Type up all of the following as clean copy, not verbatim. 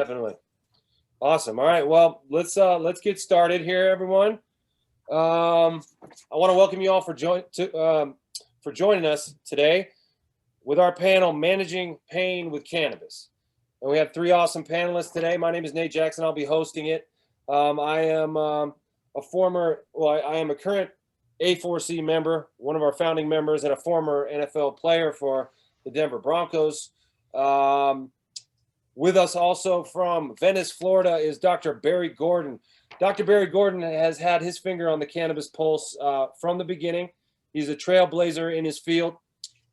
Definitely. Awesome. All right. Well, let's get started here, everyone. I want to welcome you all for joining us today with our panel, Managing Pain with Cannabis. And we have three awesome panelists today. My name is Nate Jackson. I'll be hosting it. I am I am a current A4C member, one of our founding members, and a former NFL player for the Denver Broncos. With us also from Venice, Florida, is Dr. Barry Gordon. Dr. Barry Gordon has had his finger on the cannabis pulse from the beginning. He's a trailblazer in his field.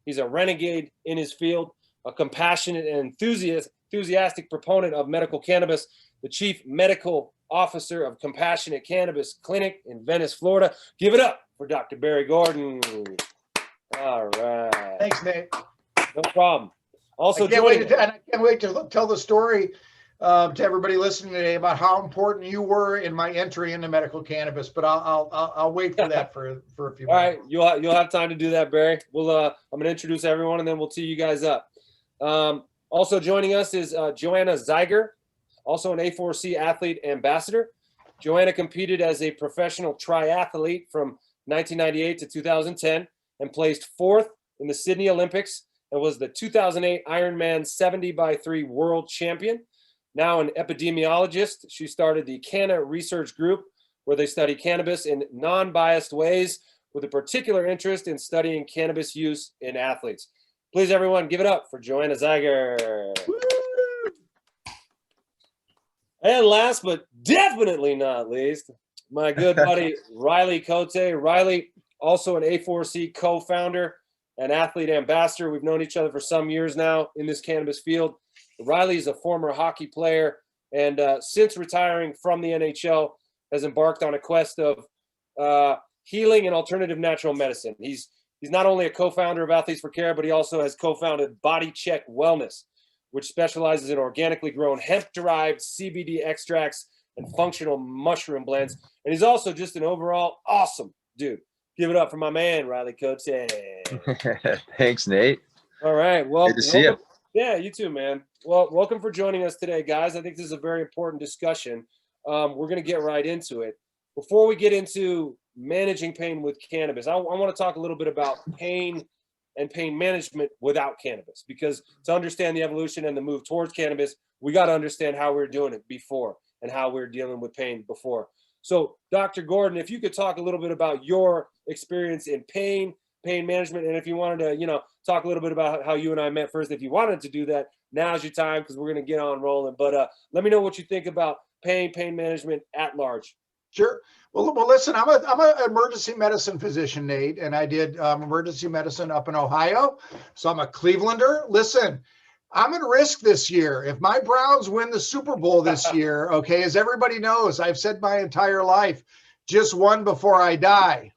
He's a renegade in his field, a compassionate and enthusiastic proponent of medical cannabis, the chief medical officer of Compassionate Cannabis Clinic in Venice, Florida. Give it up for Dr. Barry Gordon. All right. Thanks, Nate. No problem. Also, I can't wait to tell the story to everybody listening today about how important you were in my entry into medical cannabis. But I'll wait for that for a few minutes. All right, you'll have time to do that, Barry. I'm going to introduce everyone, and then we'll tee you guys up. Also joining us is Joanna Zeiger, also an A4C athlete ambassador. Joanna competed as a professional triathlete from 1998 to 2010 and placed 4th in the Sydney Olympics and was the 2008 Ironman 70x3 world champion. Now an epidemiologist, she started the Canna Research Group, where they study cannabis in non-biased ways with a particular interest in studying cannabis use in athletes. Please, everyone, give it up for Joanna Zeiger. Woo! And last but definitely not least, my good buddy, Riley Cote. Riley, also an A4C co-founder and athlete ambassador. We've known each other for some years now in this cannabis field. Riley is a former hockey player and since retiring from the NHL has embarked on a quest of healing and alternative natural medicine. He's not only a co-founder of Athletes for Care, but he also has co-founded Body Check Wellness, which specializes in organically grown hemp-derived CBD extracts and functional mushroom blends. And he's also just an overall awesome dude. Give it up for my man, Riley Cote. Thanks, Nate. All right. Well, good to see you. Yeah, you too, man. Well, welcome for joining us today, guys. I think this is a very important discussion. We're going to get right into it. Before we get into managing pain with cannabis, I want to talk a little bit about pain and pain management without cannabis, because to understand the evolution and the move towards cannabis, we got to understand how we were doing it before and how we were dealing with pain before. So, Dr. Gordon, if you could talk a little bit about your experience in pain management, and if you wanted to, talk a little bit about how you and I met first, if you wanted to do that, now's your time, because we're going to get on rolling. But let me know what you think about pain management at large. Sure. Well, listen, I'm an emergency medicine physician, Nate, and I did emergency medicine up in Ohio. So I'm a Clevelander. Listen, I'm at risk this year. If my Browns win the Super Bowl this year, okay, as everybody knows, I've said my entire life, just one before I die.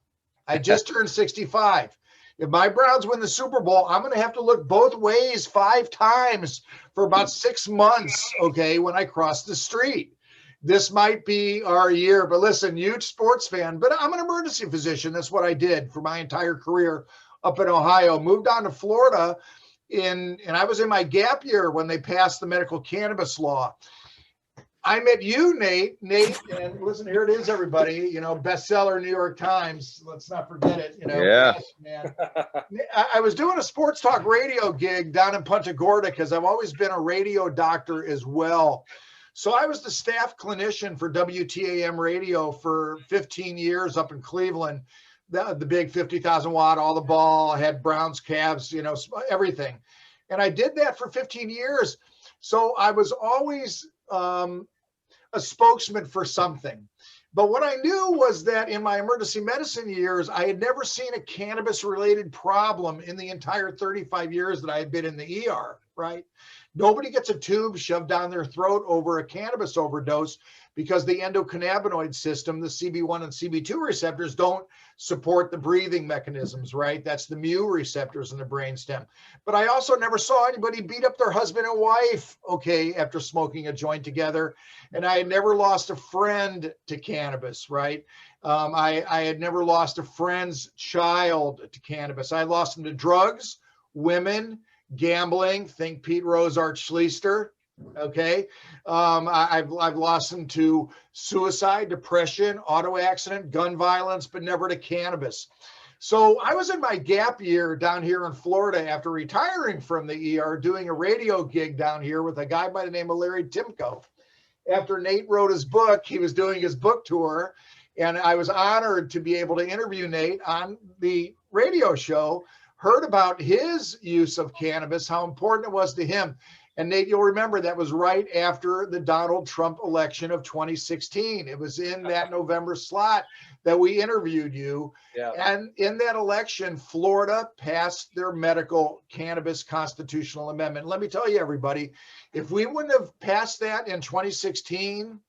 I just turned 65. If my Browns win the Super Bowl, I'm going to have to look both ways 5 times for about 6 months, okay, when I cross the street. This might be our year, but listen, huge sports fan, but I'm an emergency physician. That's what I did for my entire career up in Ohio. Moved on to Florida and I was in my gap year when they passed the medical cannabis law. I met you, Nate, and listen, here it is, everybody, bestseller, New York Times. Let's not forget it, Yeah. Man. I was doing a sports talk radio gig down in Punta Gorda because I've always been a radio doctor as well. So I was the staff clinician for WTAM radio for 15 years up in Cleveland, the big 50,000 watt, all the ball, I had Browns, Cavs, everything. And I did that for 15 years. So I was always a spokesman for something. But what I knew was that in my emergency medicine years, I had never seen a cannabis related problem in the entire 35 years that I had been in the ER, right? Nobody gets a tube shoved down their throat over a cannabis overdose because the endocannabinoid system, the CB1 and CB2 receptors, don't support the breathing mechanisms, right? That's the mu receptors in the brainstem. But I also never saw anybody beat up their husband and wife, okay, after smoking a joint together. And I had never lost a friend to cannabis, right? I had never lost a friend's child to cannabis. I lost them to drugs, women, gambling. Think Pete Rose, Art Schleister, Okay. I've lost them to suicide, depression, auto accident, gun violence, but never to cannabis. So I was in my gap year down here in Florida after retiring from the ER, doing a radio gig down here with a guy by the name of Larry Timko. After Nate wrote his book, he was doing his book tour, and I was honored to be able to interview Nate on the radio show, heard about his use of cannabis, how important it was to him. And Nate, you'll remember that was right after the Donald Trump election of 2016. It was in that November slot that we interviewed you. Yeah. And in that election, Florida passed their medical cannabis constitutional amendment. Let me tell you, everybody, if we wouldn't have passed that in 2016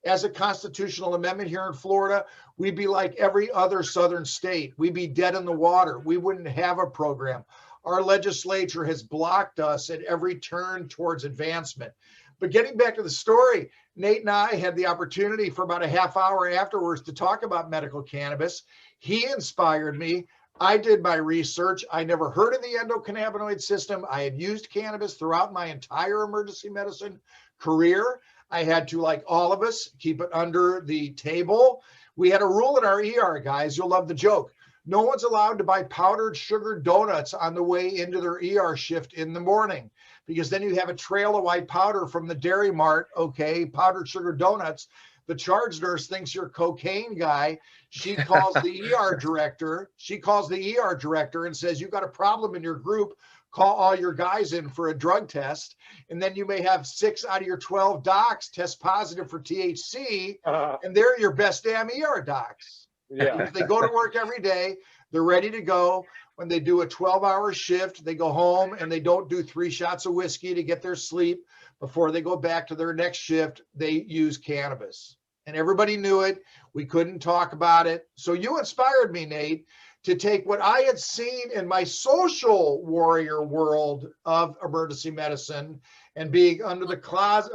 as a constitutional amendment here in Florida, we'd be like every other southern state. We'd be dead in the water. We wouldn't have a program. Our legislature has blocked us at every turn towards advancement. But getting back to the story, Nate and I had the opportunity for about a half hour afterwards to talk about medical cannabis. He inspired me. I did my research. I never heard of the endocannabinoid system. I had used cannabis throughout my entire emergency medicine career. I had to, like all of us, keep it under the table. We had a rule in our ER, guys. You'll love the joke. No one's allowed to buy powdered sugar donuts on the way into their ER shift in the morning, because then you have a trail of white powder from the Dairy Mart, okay, powdered sugar donuts. The charge nurse thinks you're a cocaine guy. She calls the ER director. She calls the ER director and says, you've got a problem in your group. Call all your guys in for a drug test. And then you may have 6 out of your 12 docs test positive for THC, and they're your best damn ER docs. Yeah. If they go to work every day, they're ready to go. When they do a 12-hour shift, they go home and they don't do 3 shots of whiskey to get their sleep before they go back to their next shift. They use cannabis. And everybody knew it. We couldn't talk about it. So you inspired me, Nate, to take what I had seen in my social warrior world of emergency medicine and being under the closet,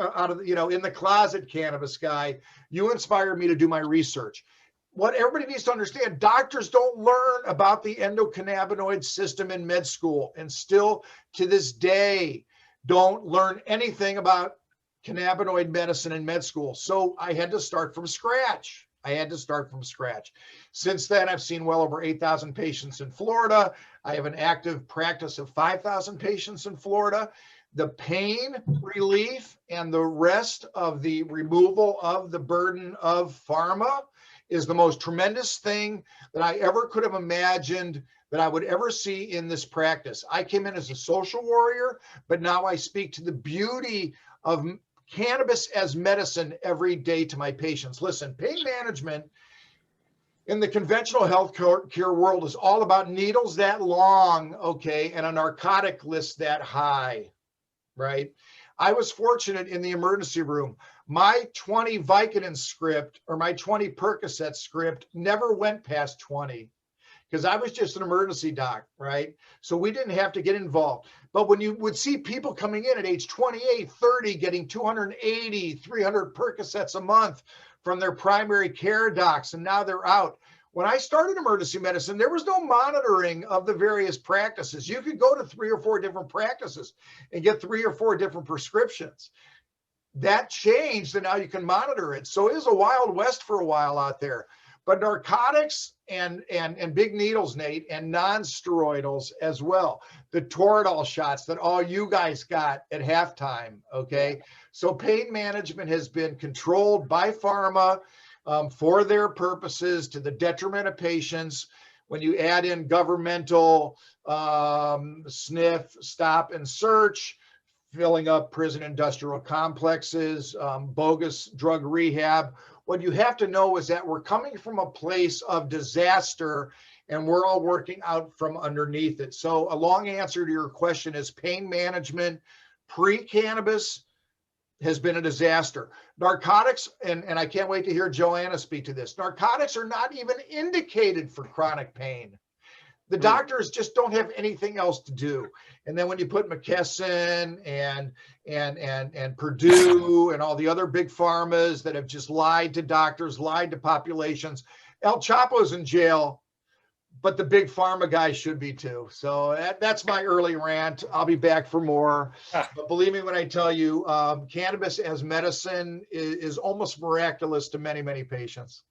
in the closet cannabis guy. You inspired me to do my research. What everybody needs to understand, doctors don't learn about the endocannabinoid system in med school, and still to this day don't learn anything about cannabinoid medicine in med school. So I had to start from scratch. Since then, I've seen well over 8,000 patients in Florida. I have an active practice of 5,000 patients in Florida. The pain relief and the rest of the removal of the burden of pharma is the most tremendous thing that I ever could have imagined that I would ever see in this practice. I came in as a social warrior, but now I speak to the beauty of cannabis as medicine every day to my patients. Listen, pain management in the conventional health care world is all about needles that long, okay, and a narcotic list that high, right? I was fortunate in the emergency room. My 20 Vicodin script or my 20 Percocet script never went past 20 because I was just an emergency doc, right? So we didn't have to get involved. But when you would see people coming in at age 28, 30, getting 280, 300 Percocets a month from their primary care docs, and now they're out. When I started emergency medicine, there was no monitoring of the various practices. You could go to 3 or 4 different practices and get 3 or 4 different prescriptions. That changed, and now you can monitor it. So it was a wild west for a while out there. But narcotics and big needles, Nate, and non-steroidals as well. The Toradol shots that all you guys got at halftime, okay? So pain management has been controlled by pharma for their purposes to the detriment of patients. When you add in governmental sniff, stop, and search, filling up prison industrial complexes, bogus drug rehab. What you have to know is that we're coming from a place of disaster and we're all working out from underneath it. So a long answer to your question is pain management pre-cannabis has been a disaster. Narcotics, and I can't wait to hear Joanna speak to this, narcotics are not even indicated for chronic pain. The doctors just don't have anything else to do. And then when you put McKesson and Purdue and all the other big pharmas that have just lied to doctors, lied to populations, El Chapo's in jail, but the big pharma guys should be too. So that's my early rant. I'll be back for more. But believe me when I tell you, cannabis as medicine is almost miraculous to many, many patients.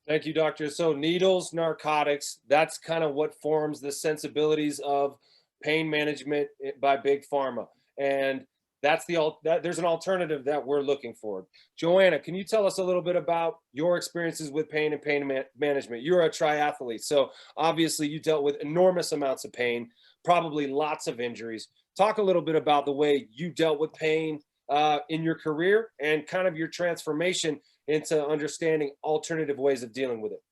Thank you, doctor. So needles, narcotics, that's kind of what forms the sensibilities of pain management by big pharma. And that's there's an alternative that we're looking for. Joanna, can you tell us a little bit about your experiences with pain and pain management? You're a triathlete, so obviously you dealt with enormous amounts of pain, probably lots of injuries. Talk a little bit about the way you dealt with pain in your career and kind of your transformation into understanding alternative ways of dealing with it.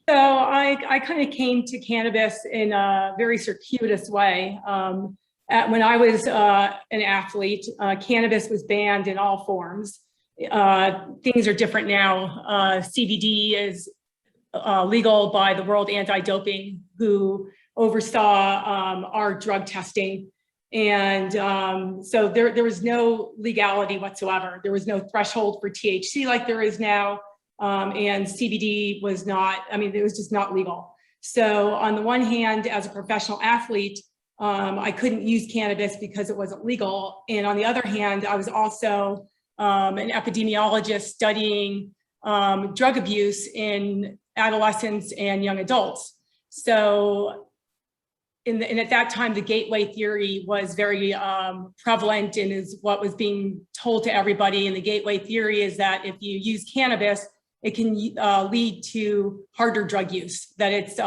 So I kind of came to cannabis in a very circuitous way. When I was an athlete, cannabis was banned in all forms. Things are different now. CBD is legal by the World Anti-Doping, who oversaw our drug testing. And so there was no legality whatsoever. There was no threshold for THC like there is now. And CBD was not, I mean, it was just not legal. So on the one hand, as a professional athlete, I couldn't use cannabis because it wasn't legal. And on the other hand, I was also an epidemiologist studying drug abuse in adolescents and young adults. So and at that time, the gateway theory was very prevalent and is what was being told to everybody. And the gateway theory is that if you use cannabis, it can lead to harder drug use, that it's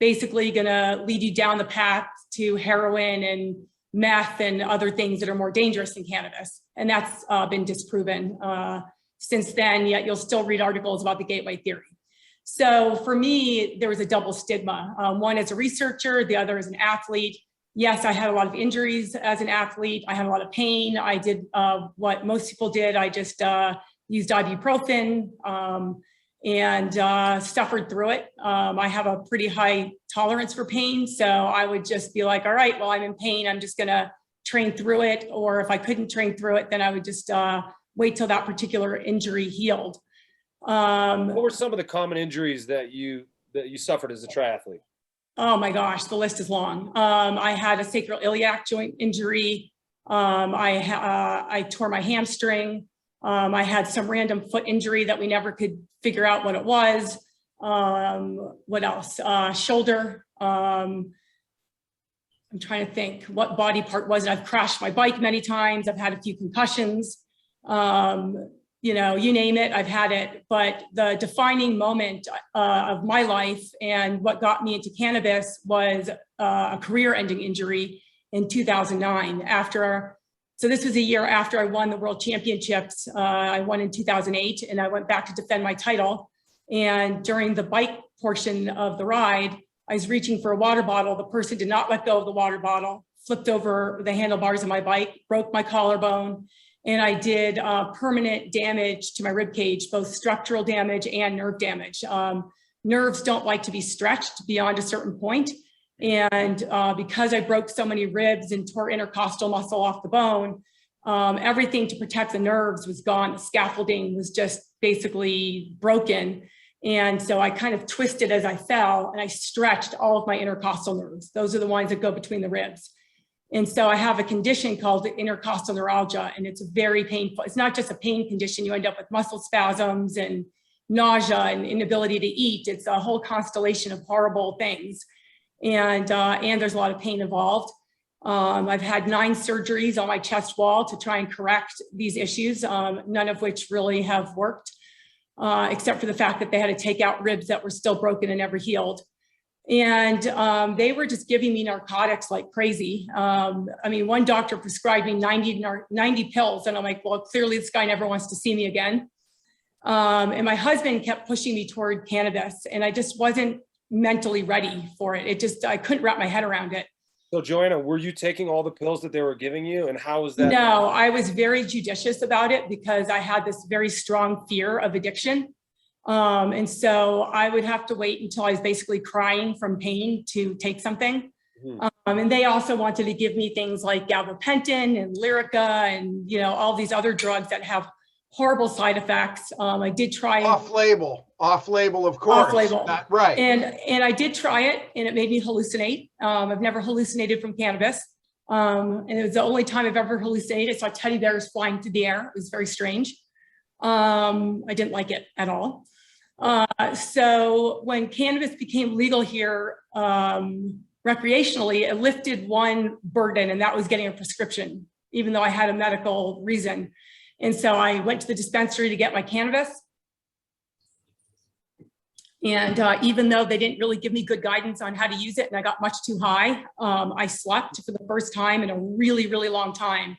basically going to lead you down the path to heroin and meth and other things that are more dangerous than cannabis. And that's been disproven since then, yet you'll still read articles about the gateway theory. So for me, there was a double stigma. One as a researcher, the other as an athlete. Yes, I had a lot of injuries as an athlete. I had a lot of pain. I did what most people did. I just used ibuprofen and suffered through it. I have a pretty high tolerance for pain. So I would just be like, all right, well, I'm in pain. I'm just gonna train through it. Or if I couldn't train through it, then I would just wait till that particular injury healed. What were some of the common injuries that you suffered as a triathlete? Oh my gosh, the list is long. I had a sacroiliac joint injury. I tore my hamstring. I had some random foot injury that we never could figure out what it was. What else? Shoulder. I'm trying to think what body part was it. I've crashed my bike many times. I've had a few concussions. You know, you name it, I've had it. But the defining moment of my life and what got me into cannabis was a career-ending injury in 2009. So this was a year after I won the World Championships. I won in 2008, and I went back to defend my title. And during the bike portion of the ride, I was reaching for a water bottle. The person did not let go of the water bottle, flipped over the handlebars of my bike, broke my collarbone. And I did permanent damage to my rib cage, both structural damage and nerve damage. Nerves don't like to be stretched beyond a certain point. And because I broke so many ribs and tore intercostal muscle off the bone, everything to protect the nerves was gone. The scaffolding was just basically broken. And so I kind of twisted as I fell, and I stretched all of my intercostal nerves. Those are the ones that go between the ribs. And so I have a condition called intercostal neuralgia, and it's very painful. It's not just a pain condition. You end up with muscle spasms and nausea and inability to eat. It's a whole constellation of horrible things. And there's a lot of pain involved. I've had 9 surgeries on my chest wall to try and correct these issues, none of which really have worked, except for the fact that they had to take out ribs that were still broken and never healed. And they were just giving me narcotics like crazy. I mean, one doctor prescribed me 90 pills, and I'm like, well, clearly this guy never wants to see me again. And my husband kept pushing me toward cannabis, and I just wasn't mentally ready for it. I couldn't wrap my head around it. So Joanna, were you taking all the pills that they were giving you, and how was that? No, I was very judicious about it because I had this very strong fear of addiction. And so I would have to wait until I was basically crying from pain to take something. And they also wanted to give me things like gabapentin and Lyrica and, you know, all these other drugs that have horrible side effects. I did try it. Off-label, of course. Off-label. Not right. And I did try it, and it made me hallucinate. I've never hallucinated from cannabis. And it was the only time I've ever hallucinated. I saw teddy bears flying through the air. It was very strange. I didn't like it at all. So when cannabis became legal here recreationally, it lifted one burden, and that was getting a prescription, even though I had a medical reason. And so I went to the dispensary to get my cannabis. And even though they didn't really give me good guidance on how to use it, and I got much too high, I slept for the first time in a really, really long time.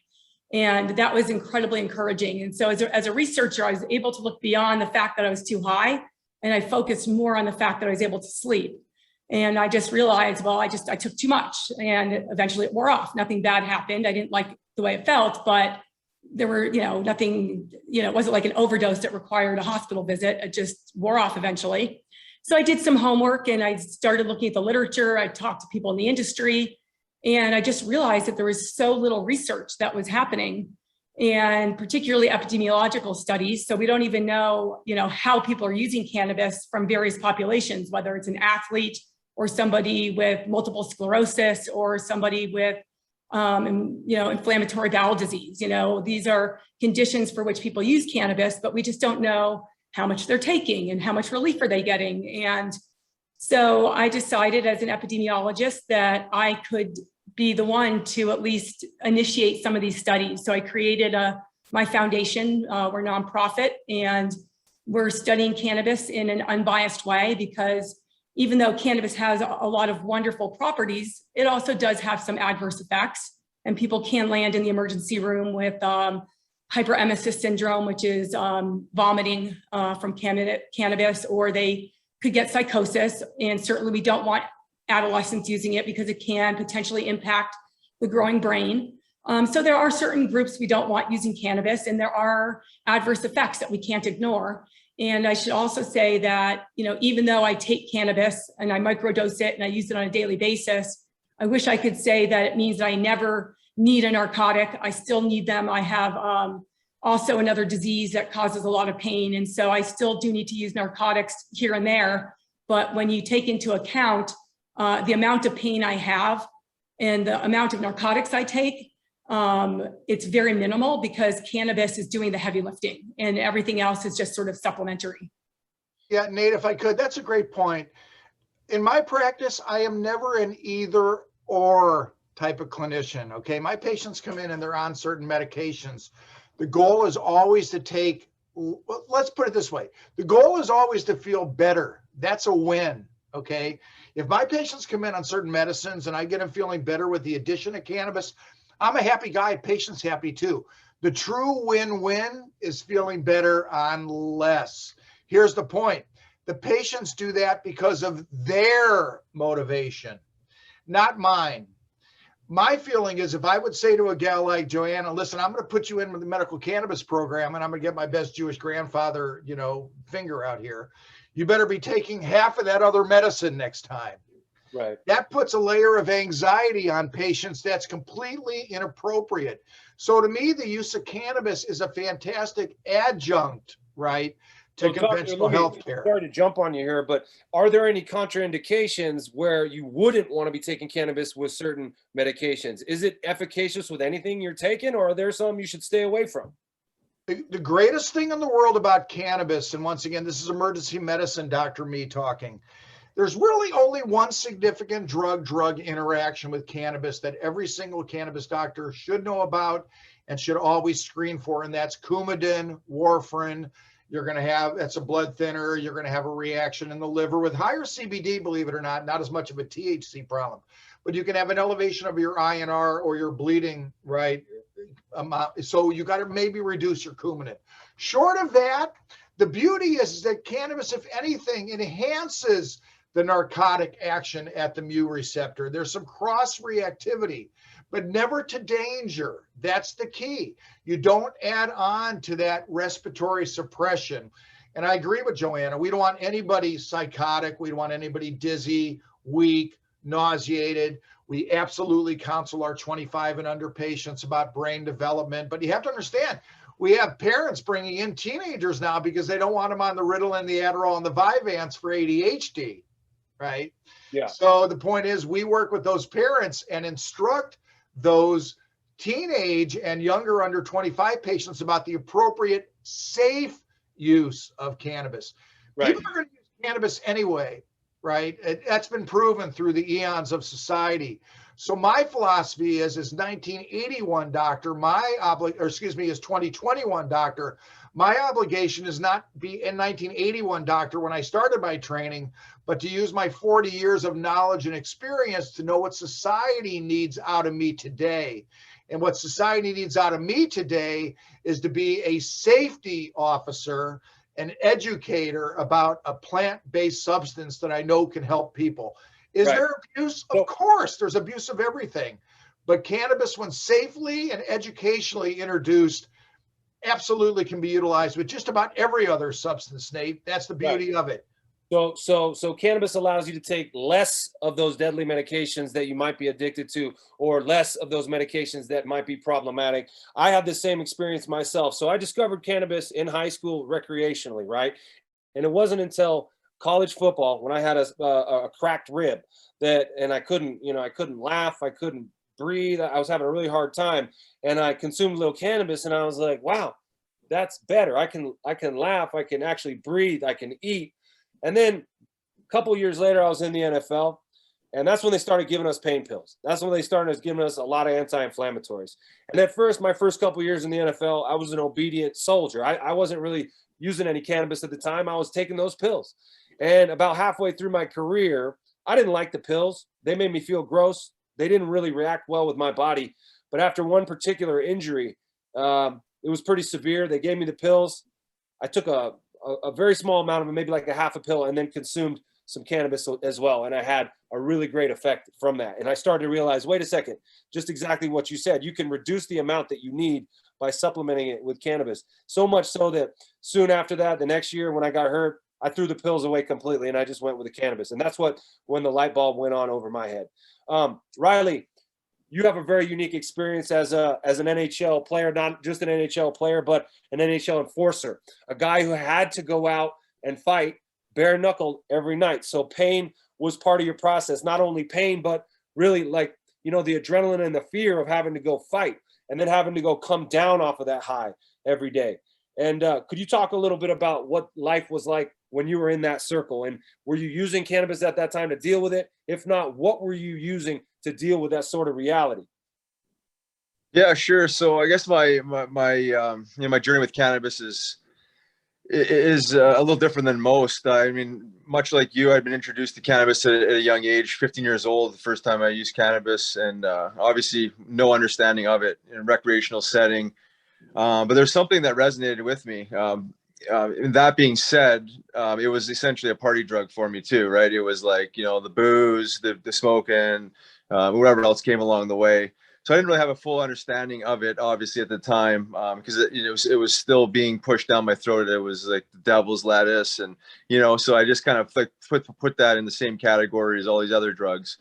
And that was incredibly encouraging. And so as a researcher, I was able to look beyond the fact that I was too high, and I focused more on the fact that I was able to sleep. And I just realized, well, I took too much, and eventually it wore off. Nothing bad happened. I didn't like the way it felt, but there were, nothing, it wasn't like an overdose that required a hospital visit. It just wore off eventually. So I did some homework, and I started looking at the literature. I talked to people in the industry, and I just realized that there was so little research that was happening, and particularly epidemiological studies. So we don't even know, how people are using cannabis from various populations, whether it's an athlete or somebody with multiple sclerosis or somebody with inflammatory bowel disease. These are conditions for which people use cannabis, but we just don't know how much they're taking and how much relief are they getting. And so I decided as an epidemiologist that I could be the one to at least initiate some of these studies. So I created my foundation. We're a nonprofit, and we're studying cannabis in an unbiased way, because even though cannabis has a lot of wonderful properties, it also does have some adverse effects, and people can land in the emergency room with hyperemesis syndrome, which is vomiting from cannabis, or they could get psychosis. And certainly we don't want adolescents using it because it can potentially impact the growing brain. So there are certain groups we don't want using cannabis, and there are adverse effects that we can't ignore. And I should also say that, even though I take cannabis and I microdose it and I use it on a daily basis, I wish I could say that it means that I never need a narcotic. I still need them. I have also another disease that causes a lot of pain. And so I still do need to use narcotics here and there. But when you take into account the amount of pain I have and the amount of narcotics I take, it's very minimal, because cannabis is doing the heavy lifting and everything else is just sort of supplementary. Yeah, Nate, if I could, that's a great point. In my practice, I am never an either or type of clinician. Okay. My patients come in and they're on certain medications. The goal is always to take, let's put it this way. The goal is always to feel better. That's a win. Okay. If my patients come in on certain medicines and I get them feeling better with the addition of cannabis, I'm a happy guy. Patient's happy too. The true win-win is feeling better on less. Here's the point. The patients do that because of their motivation, not mine. My feeling is, if I would say to a gal like Joanna, listen, I'm going to put you in with the medical cannabis program, and I'm going to get my best Jewish grandfather, finger out here. You better be taking half of that other medicine next time. Right. That puts a layer of anxiety on patients that's completely inappropriate. So to me, the use of cannabis is a fantastic adjunct, right, to conventional healthcare. Sorry to jump on you here, but are there any contraindications where you wouldn't want to be taking cannabis with certain medications? Is it efficacious with anything you're taking, or are there some you should stay away from? The greatest thing in the world about cannabis, and once again, this is emergency medicine, Dr. Me talking, there's really only one significant drug-drug interaction with cannabis that every single cannabis doctor should know about and should always screen for, and that's Coumadin, warfarin. You're going to have, that's a blood thinner. You're going to have a reaction in the liver with higher CBD, believe it or not as much of a THC problem, but you can have an elevation of your INR or your bleeding, right? So you got to maybe reduce your Coumadin. Short of that, the beauty is that cannabis, if anything, enhances the narcotic action at the mu receptor. There's some cross reactivity, but never to danger. That's the key. You don't add on to that respiratory suppression. And I agree with Joanna. We don't want anybody psychotic. We don't want anybody dizzy, weak, nauseated. We absolutely counsel our 25 and under patients about brain development. But you have to understand, we have parents bringing in teenagers now because they don't want them on the Ritalin, the Adderall, and the Vyvanse for ADHD, right? Yeah. So the point is, we work with those parents and instruct those teenage and younger under 25 patients about the appropriate, safe use of cannabis. Right. People are going to use cannabis anyway, right? That's been proven through the eons of society. So my philosophy is 1981 doctor, as 2021 doctor, my obligation is not be in 1981 doctor when I started my training, but to use my 40 years of knowledge and experience to know what society needs out of me today. And what society needs out of me today is to be a safety officer, an educator about a plant-based substance that I know can help people. Is Right. there abuse? Of course, there's abuse of everything. But cannabis, when safely and educationally introduced, absolutely can be utilized with just about every other substance, Nate. That's the beauty of it. So cannabis allows you to take less of those deadly medications that you might be addicted to, or less of those medications that might be problematic. I had the same experience myself. So I discovered cannabis in high school recreationally, right? And it wasn't until college football when I had a cracked rib and I couldn't laugh, I couldn't breathe, I was having a really hard time, and I consumed a little cannabis, and I was like, wow, that's better. I can laugh, I can actually breathe, I can eat. And then a couple years later, I was in the NFL, and that's when they started giving us pain pills. That's when they started giving us a lot of anti-inflammatories. And at first, my first couple years in the NFL, I was an obedient soldier. I wasn't really using any cannabis at the time. I was taking those pills. And about halfway through my career, I didn't like the pills. They made me feel gross. They didn't really react well with my body. But after one particular injury, it was pretty severe. They gave me the pills. I took a very small amount of it, maybe like a half a pill, and then consumed some cannabis as well. And I had a really great effect from that. And I started to realize, wait a second, just exactly what you said. You can reduce the amount that you need by supplementing it with cannabis. So much so that soon after that, the next year when I got hurt, I threw the pills away completely and I just went with the cannabis. And that's when the light bulb went on over my head. Riley, you have a very unique experience as an NHL player, not just an NHL player, but an NHL enforcer, a guy who had to go out and fight bare knuckle every night. So pain was part of your process, not only pain, but really the adrenaline and the fear of having to go fight and then having to go come down off of that high every day. And could you talk a little bit about what life was like when you were in that circle? And were you using cannabis at that time to deal with it? If not, what were you using to deal with that sort of reality? Yeah, sure. So I guess my journey with cannabis is a little different than most. I mean, much like you, I'd been introduced to cannabis at a young age, 15 years old, the first time I used cannabis, and obviously no understanding of it in a recreational setting. But there's something that resonated with me. That being said, it was essentially a party drug for me too, right? It was like, the booze, the smoking, whatever else came along the way. So I didn't really have a full understanding of it, obviously, at the time, because it was still being pushed down my throat. It was like the devil's lettuce, and so I just kind of put that in the same category as all these other drugs.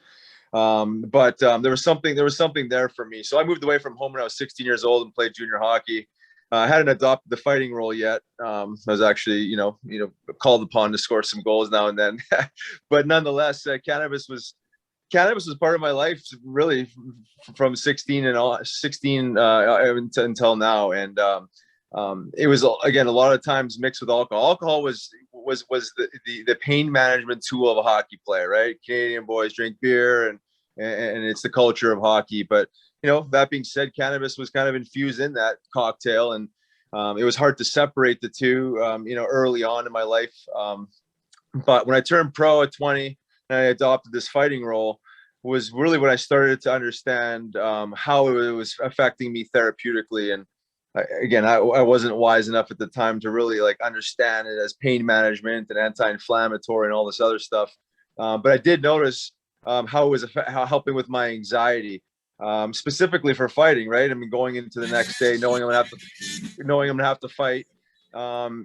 But there was something there for me. So I moved away from home when I was 16 years old and played junior hockey. I hadn't adopted the fighting role yet. I was actually, called upon to score some goals now and then. But nonetheless, cannabis was part of my life, really, from 16 until now. And it was, again, a lot of times mixed with alcohol. Alcohol was the pain management tool of a hockey player, right? Canadian boys drink beer, and it's the culture of hockey. But that being said, cannabis was kind of infused in that cocktail, and it was hard to separate the two, early on in my life. But when I turned pro at 20 and I adopted this fighting role, was really when I started to understand how it was affecting me therapeutically. And I wasn't wise enough at the time to really understand it as pain management and anti-inflammatory and all this other stuff. But I did notice how it was helping with my anxiety, specifically for fighting, right? I mean, going into the next day, knowing I'm gonna have to fight.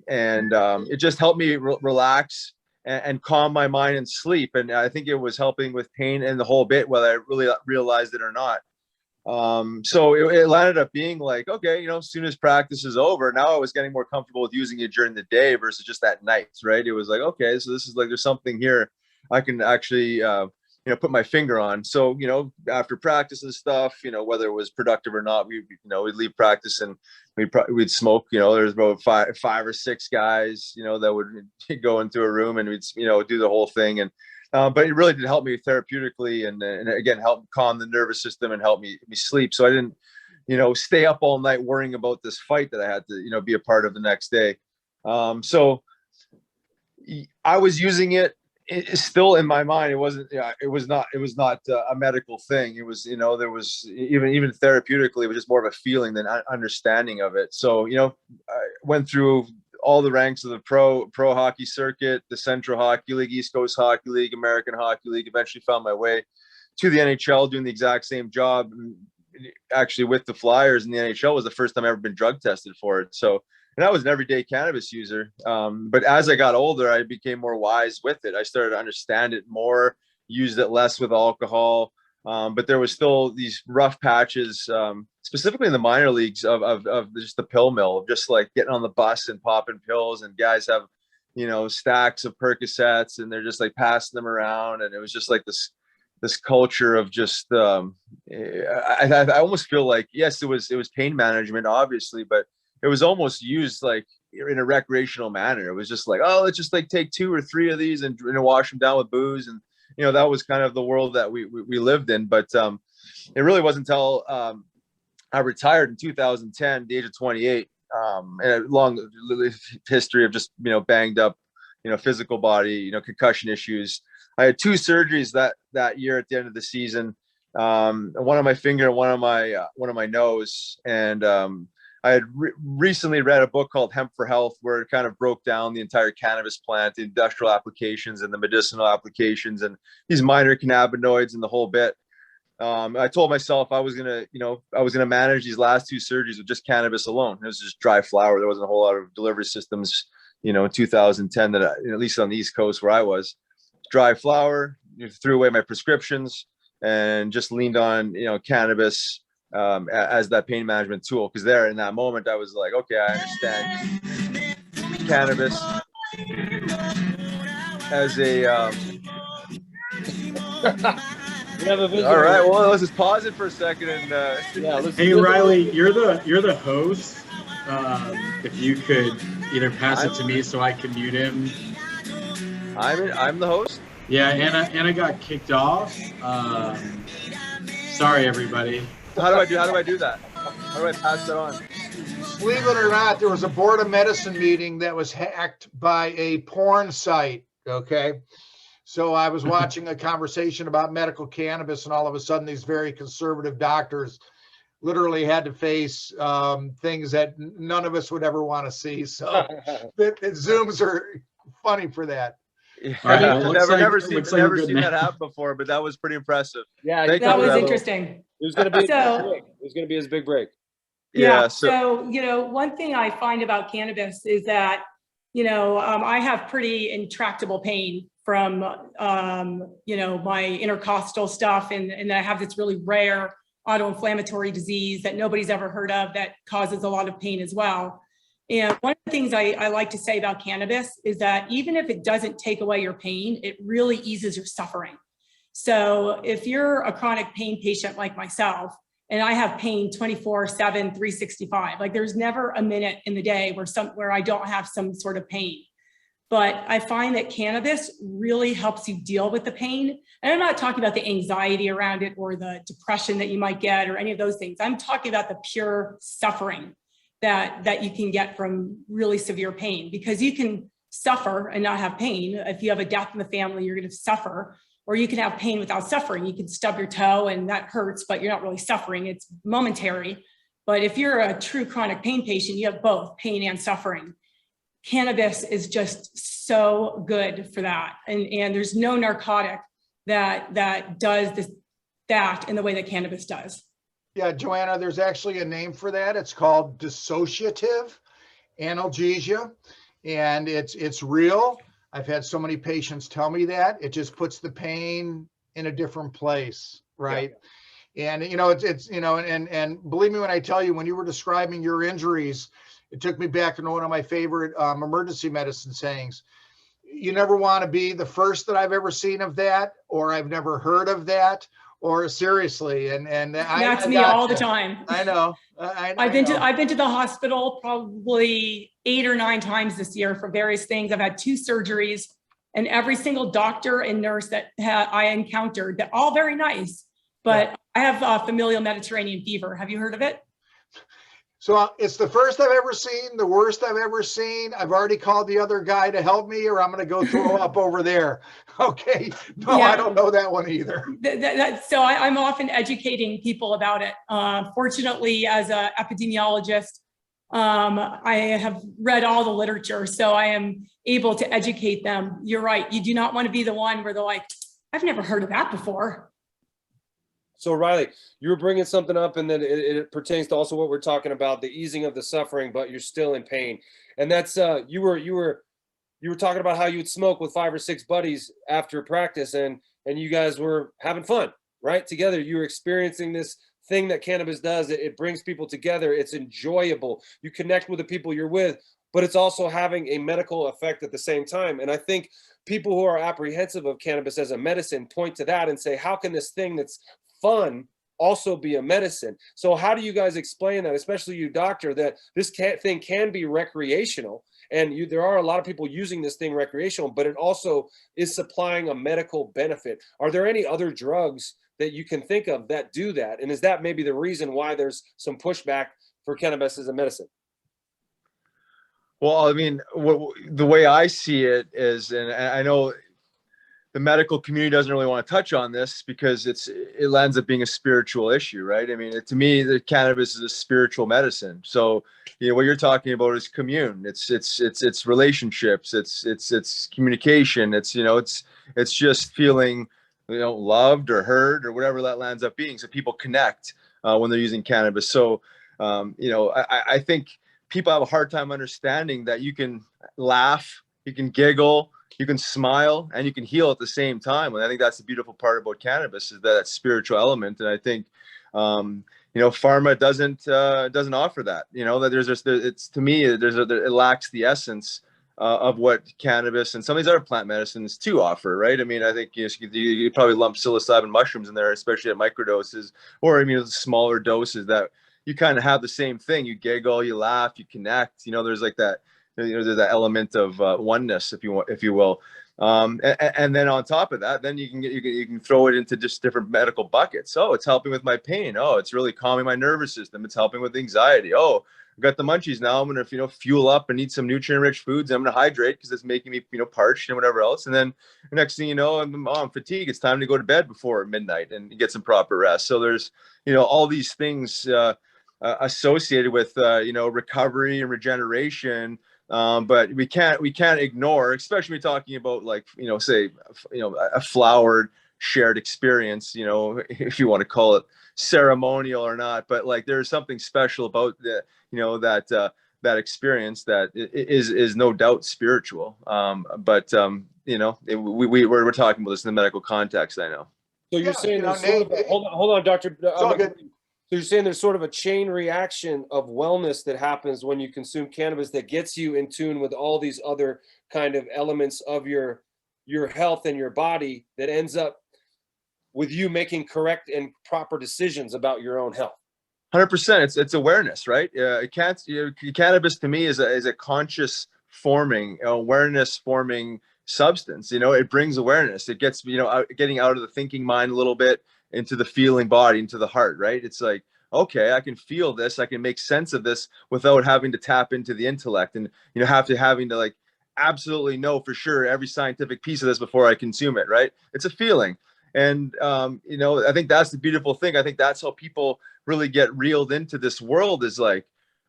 It just helped me relax and calm my mind and sleep. And I think it was helping with pain and the whole bit, whether I really realized it or not. So it landed up being like, okay, as soon as practice is over, now I was getting more comfortable with using it during the day versus just at night, right? It was like, okay, so this is like, there's something here I can actually, put my finger on. So, after practice and stuff, whether it was productive or not, we'd leave practice and we'd smoke. There's about five or six guys, that would go into a room and we'd, do the whole thing. And but it really did help me therapeutically, and again, help calm the nervous system and help me sleep. So I didn't, stay up all night worrying about this fight that I had to, be a part of the next day. So I was using it. It's still in my mind. It wasn't. It was not a medical thing. It was. There was even therapeutically, it was just more of a feeling than understanding of it. So I went through all the ranks of the pro hockey circuit, the Central Hockey League, East Coast Hockey League, American Hockey League. Eventually found my way to the NHL, doing the exact same job. Actually, with the Flyers in the NHL, was the first time I ever been drug tested for it. So. And I was an everyday cannabis user. But as I got older, I became more wise with it. I started to understand it more, used it less with alcohol. But there was still these rough patches, specifically in the minor leagues of just the pill mill, of just like getting on the bus and popping pills, and guys have, stacks of Percocets and they're just like passing them around. And it was just like this culture of just, I almost feel like, yes, it was pain management, obviously, but it was almost used like in a recreational manner. It was just like, oh, let's just like take 2 or 3 of these and wash them down with booze. And, that was kind of the world that we lived in. But it really wasn't until I retired in 2010, the age of 28, and a long history of just, banged up, physical body, concussion issues. I had 2 surgeries that year at the end of the season, one on my finger and one on my nose. And I had recently read a book called Hemp for Health, where it kind of broke down the entire cannabis plant, the industrial applications and the medicinal applications and these minor cannabinoids and the whole bit. I told myself I was gonna manage these last 2 surgeries with just cannabis alone. It was just dry flower. There wasn't a whole lot of delivery systems, in 2010 that at least on the East Coast where I was, dry flower. Threw away my prescriptions and just leaned on, cannabis as that pain management tool. Because there in that moment I was like, okay, I understand cannabis as a all right, well, let's just pause it for a second and hey Riley, you're the host. If you could either pass it to me so I can mute him. I'm the host. Yeah, Anna got kicked off. Sorry everybody. How do I do that? How do I pass that on? Believe it or not, there was a board of medicine meeting that was hacked by a porn site. Okay. So I was watching a conversation about medical cannabis, and all of a sudden these very conservative doctors literally had to face things that none of us would ever want to see. So the Zooms are funny for that. Yeah, never seen that happen before, but that was pretty impressive. Yeah, that was interesting. It was going to be it was going to be his big break. Yeah. So one thing I find about cannabis is that I have pretty intractable pain from my intercostal stuff, and I have this really rare autoinflammatory disease that nobody's ever heard of that causes a lot of pain as well. And one of the things I like to say about cannabis is that even if it doesn't take away your pain, it really eases your suffering. So if you're a chronic pain patient like myself, and I have pain 24/7, 365, like there's never a minute in the day where I don't have some sort of pain. But I find that cannabis really helps you deal with the pain. And I'm not talking about the anxiety around it or the depression that you might get or any of those things. I'm talking about the pure suffering that you can get from really severe pain, because you can suffer and not have pain. If you have a death in the family, you're going to suffer, or you can have pain without suffering. You can stub your toe and that hurts, but you're not really suffering. It's momentary. But if you're a true chronic pain patient, you have both pain and suffering. Cannabis is just so good for that. And there's no narcotic that does that in the way that cannabis does. Yeah, Joanna, there's actually a name for that. It's called dissociative analgesia, and it's real. I've had so many patients tell me that. It just puts the pain in a different place, right? And, it's, and believe me when I tell you, when you were describing your injuries, it took me back to one of my favorite emergency medicine sayings. You never want to be the first that I've ever seen of that, or I've never heard of that, or seriously. And that's me all the time. I know. I've been to the hospital probably 8 or 9 times this year for various things. I've had 2 surgeries, and every single doctor and nurse that I encountered, they're all very nice, but I have familial Mediterranean fever. Have you heard of it? So it's the first I've ever seen, the worst I've ever seen. I've already called the other guy to help me, or I'm going to go throw up over there. Okay. No, yeah. I don't know that one either. So I'm often educating people about it. Fortunately, as an epidemiologist, I have read all the literature, so I am able to educate them. You're right. You do not want to be the one where they're like, I've never heard of that before. So Riley, you were bringing something up, and then it pertains to also what we're talking about, the easing of the suffering, but you're still in pain. And that's you were talking about how you would smoke with 5 or 6 buddies after practice, and you guys were having fun, right? Together, you were experiencing this thing that cannabis does. It brings people together. It's enjoyable. You connect with the people you're with, but it's also having a medical effect at the same time. And I think people who are apprehensive of cannabis as a medicine point to that and say, how can this thing that's fun also be a medicine? So how do you guys explain that, especially you, doctor, that this thing can be recreational, and there are a lot of people using this thing recreational, but it also is supplying a medical benefit? Are there any other drugs that you can think of that do that? And is that maybe the reason why there's some pushback for cannabis as a medicine? Well, I mean, the way I see it is, and I know the medical community doesn't really want to touch on this because it ends up being a spiritual issue, right? I mean, to me, the cannabis is a spiritual medicine. So, what you're talking about is commune. It's relationships. It's communication. It's just feeling, loved or heard or whatever that lands up being. So people connect when they're using cannabis. So, I think people have a hard time understanding that you can laugh, you can giggle, you can smile, and you can heal at the same time. And I think that's the beautiful part about cannabis, is that spiritual element. And I think, pharma doesn't offer that. That to me, it lacks the essence of what cannabis and some of these other plant medicines to offer, right? I mean, I think you probably lump psilocybin mushrooms in there, especially at microdoses, or smaller doses, that you kind of have the same thing. You giggle, you laugh, you connect. There's like that. There's that element of oneness, if you will, and then on top of that, then you can throw it into just different medical buckets. Oh, it's helping with my pain. Oh, it's really calming my nervous system. It's helping with anxiety. Oh, I've got the munchies now. I'm gonna fuel up and eat some nutrient-rich foods. And I'm gonna hydrate because it's making me parched and whatever else. And then the next thing you know, I'm fatigued. It's time to go to bed before midnight and get some proper rest. So there's all these things associated with recovery and regeneration. But we can't ignore, especially when we're talking about a flowered shared experience, if you want to call it ceremonial or not, but there's something special about that experience that is no doubt spiritual. We're talking about this in the medical context, I know. So you're saying hold on, doctor. So you're saying there's sort of a chain reaction of wellness that happens when you consume cannabis that gets you in tune with all these other kind of elements of your health and your body, that ends up with you making correct and proper decisions about your own health. 100%. It's awareness, right? Cannabis to me is a conscious forming, awareness forming substance. It brings awareness. It gets getting out of the thinking mind a little bit into the feeling body, into the heart, right? It's like, okay, I can feel this, I can make sense of this without having to tap into the intellect and having to absolutely know for sure every scientific piece of this before I consume it, right? It's a feeling. And I think that's the beautiful thing. I think that's how people really get reeled into this world, is like,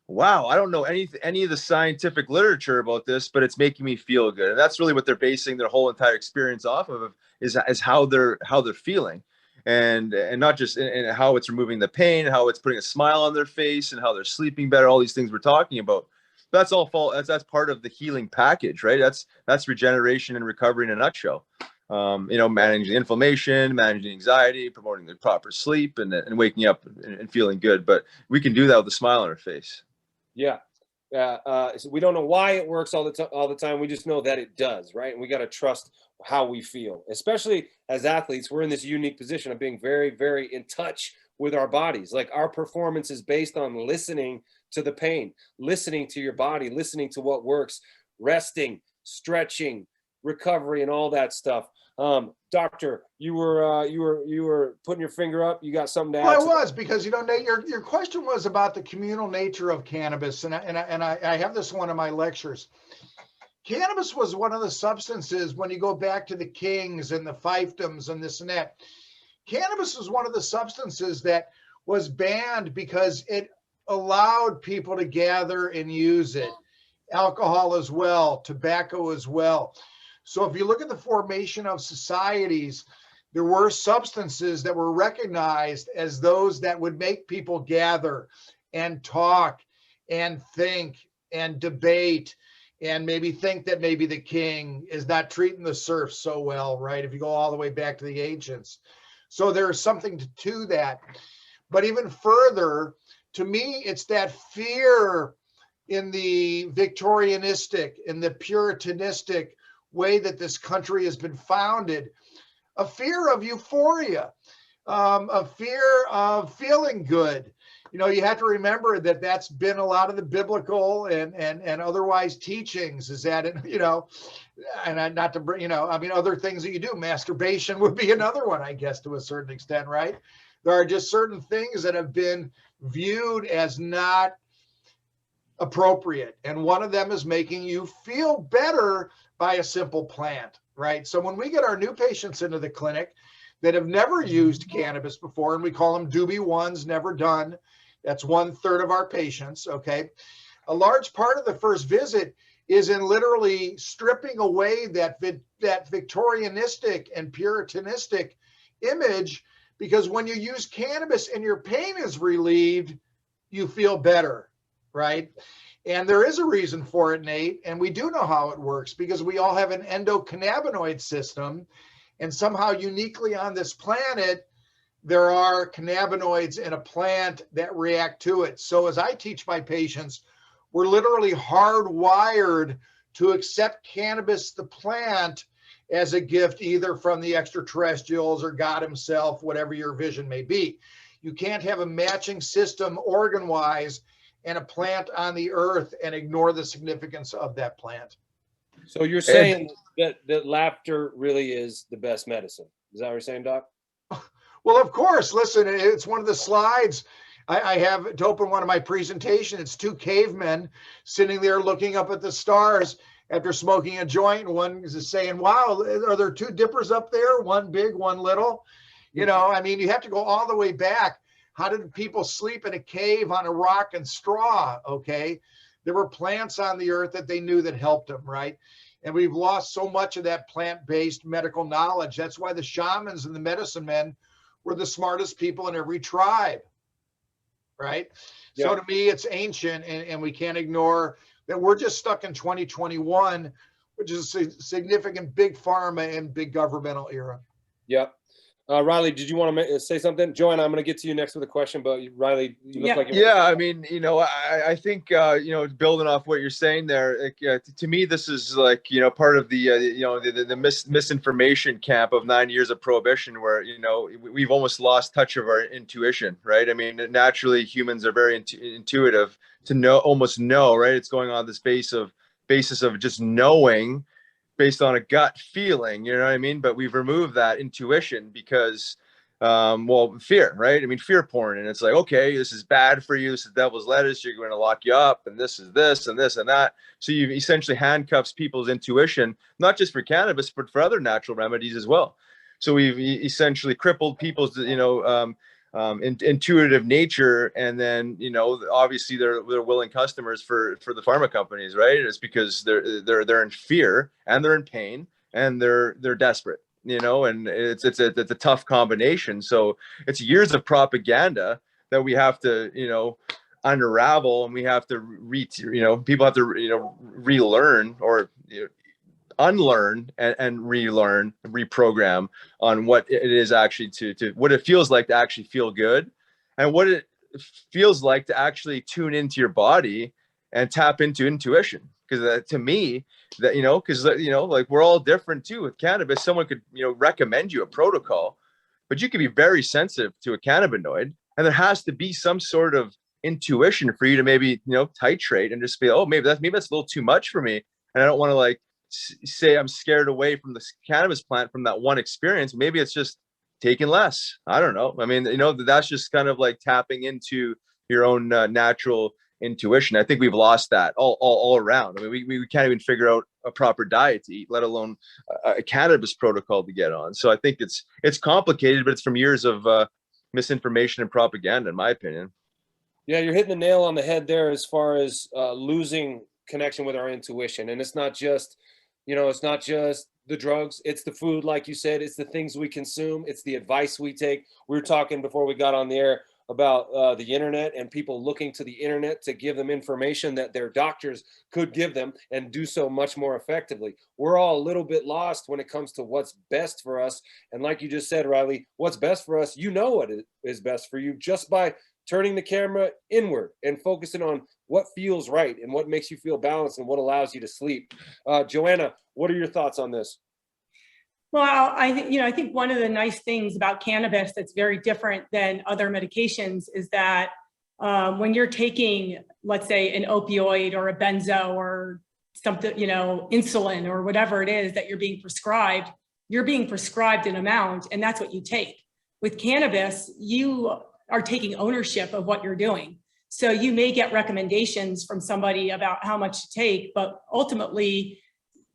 wow, I don't know any of the scientific literature about this, but it's making me feel good. And that's really what they're basing their whole entire experience off of, is how they're feeling. And not just in how it's removing the pain, how it's putting a smile on their face, and how they're sleeping better, all these things we're talking about. That's part of the healing package, right? That's regeneration and recovery in a nutshell. managing inflammation, managing anxiety, promoting the proper sleep, and waking up and feeling good. But we can do that with a smile on our face. Yeah. So we don't know why it works all the time. We just know that it does, right? And we got to trust how we feel, especially as athletes. We're in this unique position of being very, very in touch with our bodies. Like, our performance is based on listening to the pain, listening to your body, listening to what works, resting, stretching, recovery, and all that stuff. Doctor, you were putting your finger up. You got something to add? Well, I was, because, Nate, your question was about the communal nature of cannabis, and I have this in one of my lectures. Cannabis was one of the substances, when you go back to the kings and the fiefdoms and this and that, cannabis was one of the substances that was banned because it allowed people to gather and use it. Alcohol as well, tobacco as well. So if you look at the formation of societies, there were substances that were recognized as those that would make people gather and talk and think and debate, and maybe think that maybe the king is not treating the serfs so well, right? If you go all the way back to the ancients. So there's something to that. But even further, to me, it's that fear in the Victorianistic, in the Puritanistic way that this country has been founded, a fear of euphoria, a fear of feeling good. You have to remember that that's been a lot of the biblical and otherwise teachings, is that, and not to bring, other things that you do, masturbation would be another one, I guess, to a certain extent, right? There are just certain things that have been viewed as not appropriate. And one of them is making you feel better by a simple plant, right? So when we get our new patients into the clinic that have never used cannabis before, and we call them doobie ones, never done, that's 1/3 of our patients, okay? A large part of the first visit is in literally stripping away that Victorianistic and Puritanistic image, because when you use cannabis and your pain is relieved, you feel better, right? And there is a reason for it, Nate, and we do know how it works, because we all have an endocannabinoid system, and somehow uniquely on this planet, there are cannabinoids in a plant that react to it. So as I teach my patients, we're literally hardwired to accept cannabis, the plant, as a gift, either from the extraterrestrials or God himself, whatever your vision may be. You can't have a matching system organ-wise and a plant on the earth and ignore the significance of that plant. So you're saying that laughter really is the best medicine. Is that what you're saying, Doc? Well, of course. Listen, it's one of the slides I have to open one of my presentations. It's two cavemen sitting there looking up at the stars after smoking a joint. One is saying, wow, are there two dippers up there? One big, one little? You have to go all the way back. How did people sleep in a cave on a rock and straw? Okay. There were plants on the earth that they knew that helped them, right? And we've lost so much of that plant-based medical knowledge. That's why the shamans and the medicine men were the smartest people in every tribe, right? Yeah. So to me, it's ancient, and we can't ignore that we're just stuck in 2021, which is a significant big pharma and big governmental era. Yep. Riley, did you want to say something? Joanna, I'm going to get to you next with a question, but Riley, you look like you're... Yeah, I mean, I think, building off what you're saying there, to me, this is like, part of the misinformation camp of 9 years of prohibition, where, we've almost lost touch of our intuition, right? I mean, naturally, humans are very intuitive to almost know, right? It's going on this basis of just knowing, based on a gut feeling, you know what I mean? But we've removed that intuition because, fear, right? I mean, fear porn. And it's like, okay, this is bad for you. This is devil's lettuce. You're going to lock you up. And this is this and this and that. So you've essentially handcuffs people's intuition, not just for cannabis, but for other natural remedies as well. So we've essentially crippled people's, intuitive nature, and then obviously they're willing customers for the pharma companies, right? It's because they're in fear and they're in pain and they're desperate, and it's a tough combination. So it's years of propaganda that we have to unravel, and we have to people have to relearn or unlearn and relearn, reprogram on what it is actually to what it feels like to actually feel good, and what it feels like to actually tune into your body and tap into intuition. Because to me, that, you know, because, you know, like, we're all different too. With cannabis, someone could, you know, recommend you a protocol, but you could be very sensitive to a cannabinoid, and there has to be some sort of intuition for you to maybe, you know, titrate and just be, oh, maybe that's a little too much for me, and I don't want to, like, say I'm scared away from the cannabis plant from that one experience. Maybe it's just taking less. I don't know. I mean, you know, that's just kind of like tapping into your own natural intuition. I think we've lost that all around. I mean, we can't even figure out a proper diet to eat, let alone a cannabis protocol to get on. So I think it's complicated, but it's from years of misinformation and propaganda, in my opinion. Yeah, you're hitting the nail on the head there as far as losing connection with our intuition. And it's not just, you know, it's not just the drugs, it's the food, like you said, it's the things we consume, it's the advice we take. We were talking before we got on the air about the internet and people looking to the internet to give them information that their doctors could give them and do so much more effectively. We're all a little bit lost when it comes to what's best for us. And like you just said, Riley, what's best for us, you know what is best for you just by turning the camera inward and focusing on what feels right and what makes you feel balanced and what allows you to sleep. Joanna, what are your thoughts on this? Well, I think one of the nice things about cannabis that's very different than other medications is that when you're taking, let's say, an opioid or a benzo or something, you know, insulin or whatever it is that you're being prescribed an amount, and that's what you take. With cannabis, you are taking ownership of what you're doing. So you may get recommendations from somebody about how much to take, but ultimately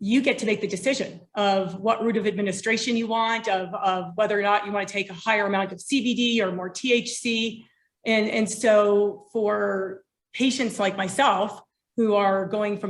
you get to make the decision of what route of administration you want, of whether or not you want to take a higher amount of CBD or more THC. And so for patients like myself who are going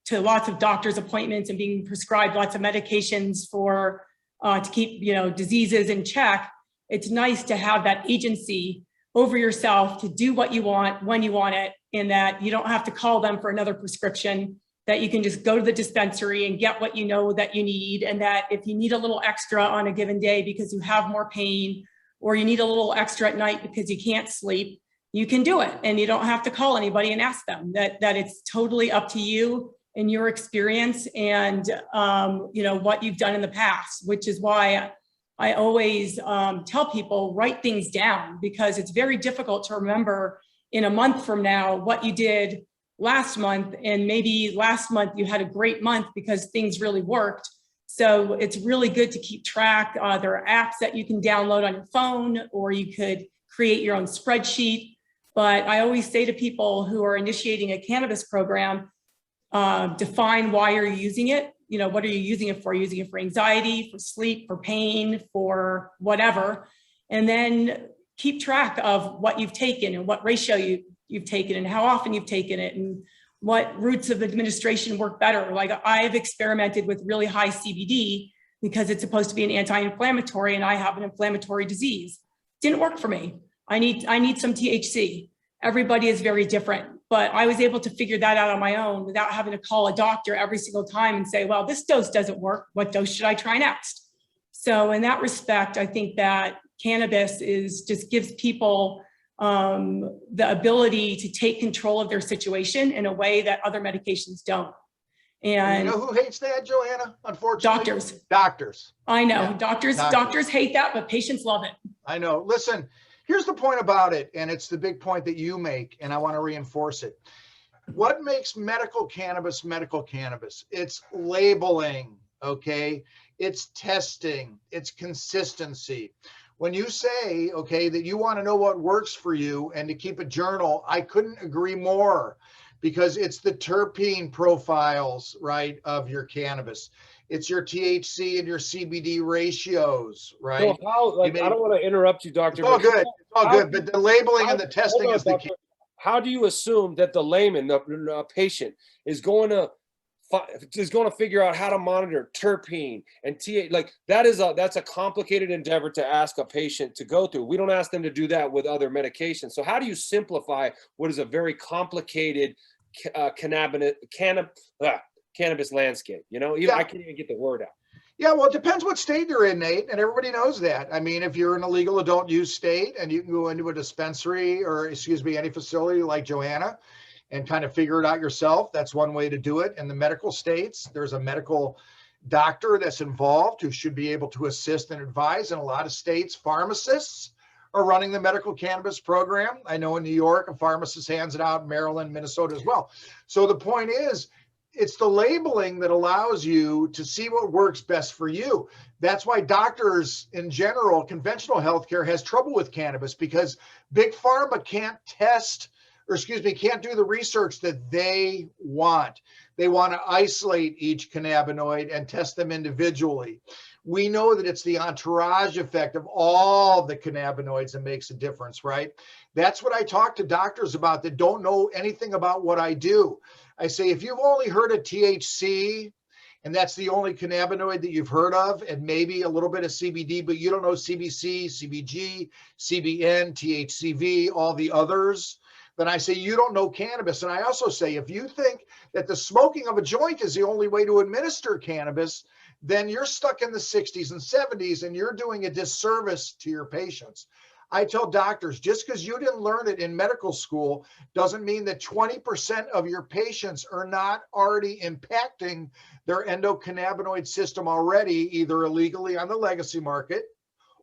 to lots of doctor's appointments and being prescribed lots of medications for to keep, you know, diseases in check, it's nice to have that agency over yourself to do what you want when you want it, and that you don't have to call them for another prescription, that you can just go to the dispensary and get what you know that you need. And that if you need a little extra on a given day because you have more pain, or you need a little extra at night because you can't sleep, you can do it. And you don't have to call anybody and ask them. That it's totally up to you and your experience and you know, what you've done in the past, which is why I always tell people, write things down, because it's very difficult to remember in a month from now what you did last month. And maybe last month you had a great month because things really worked. So it's really good to keep track. There are apps that you can download on your phone, or you could create your own spreadsheet. But I always say to people who are initiating a cannabis program, define why you're using it. You know, what are you using it for? Are you using it for anxiety, for sleep, for pain, for whatever? And then keep track of what you've taken and what ratio you've taken and how often you've taken it and what routes of administration work better. Like, I've experimented with really high CBD because it's supposed to be an anti-inflammatory and I have an inflammatory disease. Didn't work for me. I need some THC. Everybody is very different, but I was able to figure that out on my own without having to call a doctor every single time and say, well, this dose doesn't work. What dose should I try next? So in that respect, I think that cannabis just gives people the ability to take control of their situation in a way that other medications don't. And you know who hates that, Joanna? Unfortunately, doctors. I know. Yeah. Doctors hate that, but patients love it. I know. Listen, here's the point about it, and it's the big point that you make, and I want to reinforce it. What makes medical cannabis? It's labeling, okay? It's testing, it's consistency. When you say, okay, that you want to know what works for you and to keep a journal, I couldn't agree more, because it's the terpene profiles, right, of your cannabis. It's your THC and your CBD ratios, right? So how, like, I don't want to interrupt you, Doctor. It's all good. It's all good. But the labeling and the testing is the key. How do you assume that the layman, the patient, is going to figure out how to monitor terpene and THC? Like, that's a complicated endeavor to ask a patient to go through. We don't ask them to do that with other medications. So how do you cannabis landscape? You know, even, I can't even get the word out. Yeah, well, it depends what state you're in, Nate, and everybody knows that. I mean, if you're in a legal adult use state and you can go into a dispensary or, excuse me, any facility like Joanna and kind of figure it out yourself, that's one way to do it. In the medical states, there's a medical doctor that's involved who should be able to assist and advise. In a lot of states, pharmacists are running the medical cannabis program. I know in New York, a pharmacist hands it out, Maryland, Minnesota as well. So the point is, it's the labeling that allows you to see what works best for you. That's why doctors in general, conventional healthcare has trouble with cannabis, because big pharma can't test, or excuse me, can't do the research that they want. They want to isolate each cannabinoid and test them individually. We know that it's the entourage effect of all the cannabinoids that makes a difference, right? That's what I talk to doctors about that don't know anything about what I do. I say, if you've only heard of THC, and that's the only cannabinoid that you've heard of, and maybe a little bit of CBD, but you don't know CBC, CBG, CBN, THCV, all the others, then I say, you don't know cannabis. And I also say, if you think that the smoking of a joint is the only way to administer cannabis, then you're stuck in the 60s and 70s and you're doing a disservice to your patients. I tell doctors, just because you didn't learn it in medical school doesn't mean that 20% of your patients are not already impacting their endocannabinoid system already, either illegally on the legacy market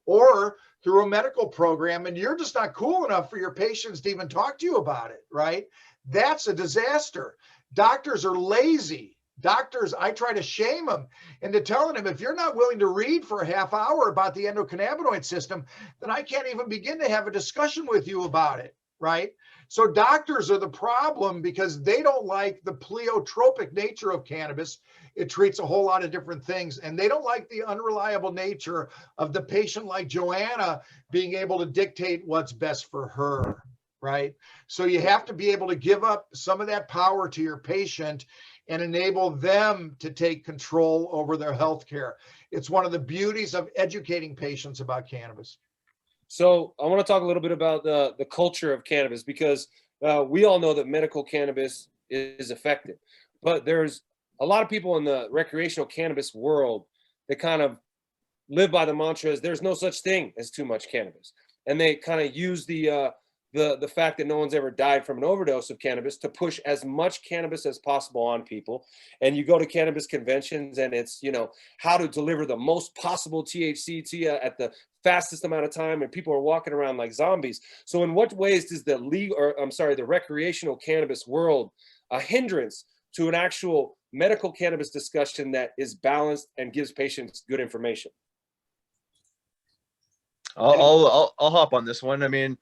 or through a medical program, and you're just not cool enough for your patients to even talk to you about it, right? That's a disaster. Doctors are lazy. Doctors, I try to shame them into telling them, if you're not willing to read for a half hour about the endocannabinoid system, then I can't even begin to have a discussion with you about it, right? So doctors are the problem because they don't like the pleiotropic nature of cannabis. It treats a whole lot of different things, and they don't like the unreliable nature of the patient like Joanna being able to dictate what's best for her, right? So you have to be able to give up some of that power to your patient and enable them to take control over their health care. It's one of the beauties of educating patients about cannabis. So I want to talk a little bit about the culture of cannabis, because we all know that medical cannabis is effective, but there's a lot of people in the recreational cannabis world that kind of live by the mantra is there's no such thing as too much cannabis. And they kind of use the fact that no one's ever died from an overdose of cannabis to push as much cannabis as possible on people. And you go to cannabis conventions and it's, you know, how to deliver the most possible THC to you at the fastest amount of time, and people are walking around like zombies. So in what ways does the recreational cannabis world a hindrance to an actual medical cannabis discussion that is balanced and gives patients good information? I'll hop on this one. I mean,